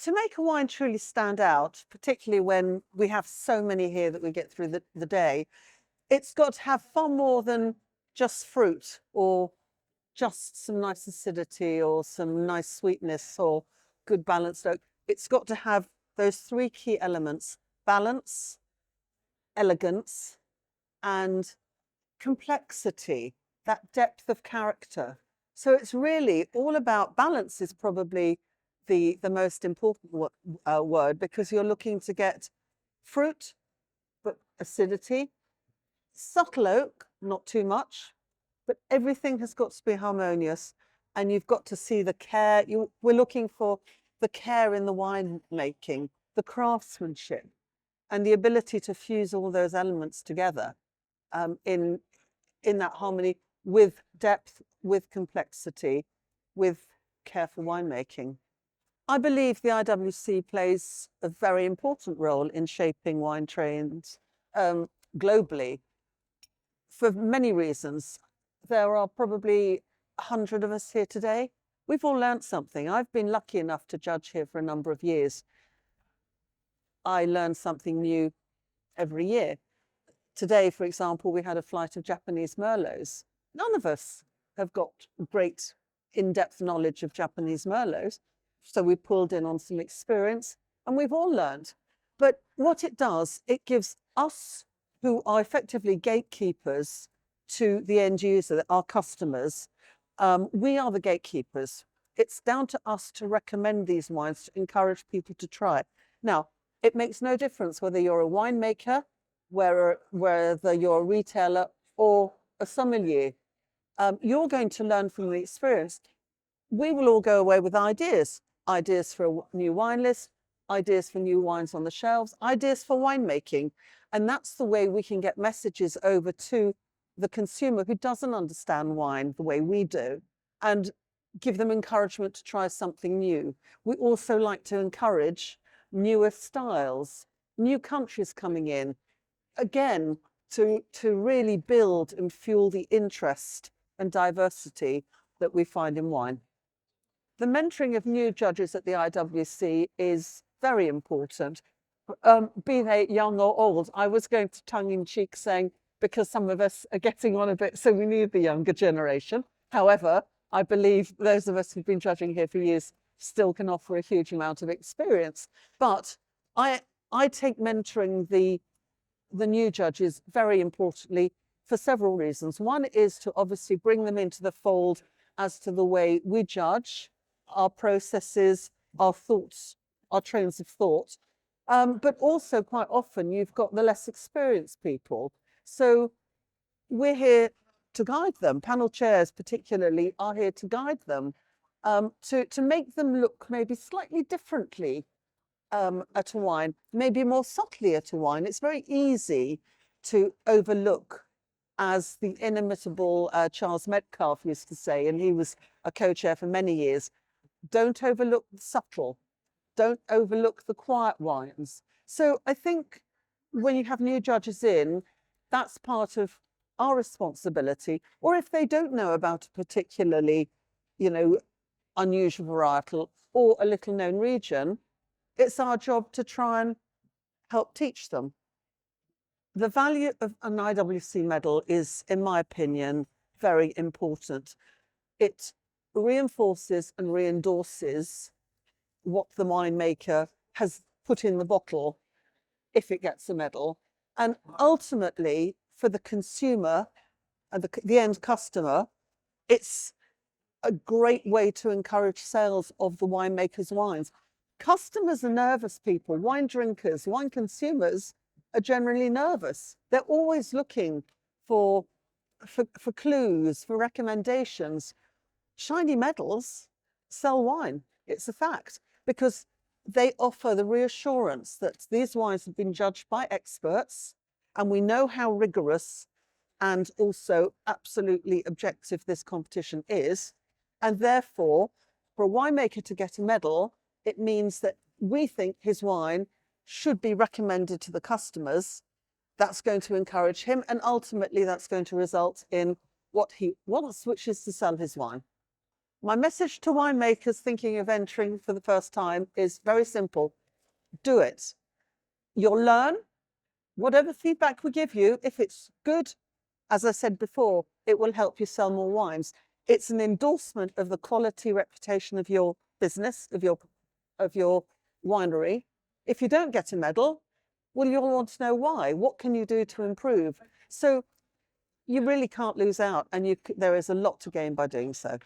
To make a wine truly stand out, particularly when we have so many here that we get through the day, it's got to have far more than just fruit or just some nice acidity or some nice sweetness or good balanced oak. It's got to have those three key elements: balance, elegance, and complexity, that depth of character. So it's really all about balance is probably the most important word, because you're looking to get fruit, but acidity, subtle oak, not too much, but everything has got to be harmonious, and you've got to see the care. We're looking for the care in the wine making, the craftsmanship, and the ability to fuse all those elements together in that harmony, with depth, with complexity, with careful winemaking. I believe the IWC plays a very important role in shaping wine trends globally for many reasons. There are probably 100 of us here today. We've all learned something. I've been lucky enough to judge here for a number of years. I learn something new every year. Today, for example, we had a flight of Japanese Merlots. None of us have got great in-depth knowledge of Japanese Merlots. So we pulled in on some experience and we've all learned. But what it does, it gives us, who are effectively gatekeepers to the end user, our customers, we are the gatekeepers. It's down to us to recommend these wines, to encourage people to try it. Now, it makes no difference whether you're a winemaker, whether you're a retailer or a sommelier. You're going to learn from the experience. We will all go away with ideas for a new wine list, ideas for new wines on the shelves, ideas for winemaking. And that's the way we can get messages over to the consumer who doesn't understand wine the way we do, and give them encouragement to try something new. We also like to encourage newer styles, new countries coming in, again, to really build and fuel the interest and diversity that we find in wine. The mentoring of new judges at the IWC is very important, be they young or old. I was going to tongue-in-cheek saying, because some of us are getting on a bit, so we need the younger generation. However, I believe those of us who've been judging here for years still can offer a huge amount of experience. But I take mentoring the new judges very importantly for several reasons. One is to obviously bring them into the fold as to the way we judge, our processes, our thoughts, our trains of thought. But also quite often you've got the less experienced people. So we're here to guide them. Panel chairs particularly are here to guide them, to make them look maybe slightly differently at a wine, maybe more subtly at a wine. It's very easy to overlook, as the inimitable Charles Metcalfe used to say, and he was a co-chair for many years, don't overlook the subtle, don't overlook the quiet wines. So I think when you have new judges in, that's part of our responsibility. Or if they don't know about a particularly, unusual varietal or a little known region, it's our job to try and help teach them. The value of an IWC medal is, in my opinion, very important. It reinforces and re-endorses what the winemaker has put in the bottle if it gets a medal. And ultimately, for the consumer and the end customer, it's a great way to encourage sales of the winemaker's wines. Customers are nervous people. Wine drinkers, wine consumers are generally nervous. They're always looking for clues, for recommendations. Shiny medals sell wine. It's a fact, because they offer the reassurance that these wines have been judged by experts, and we know how rigorous and also absolutely objective this competition is. And therefore, for a winemaker to get a medal, it means that we think his wine should be recommended to the customers. That's going to encourage him, and ultimately that's going to result in what he wants, which is to sell his wine. My message to winemakers thinking of entering for the first time is very simple. Do it. You'll learn. Whatever feedback we give you, if it's good, as I said before, it will help you sell more wines. It's an endorsement of the quality reputation of your business, of your winery. If you don't get a medal, well, you'll want to know why. What can you do to improve? So you really can't lose out, and there is a lot to gain by doing so.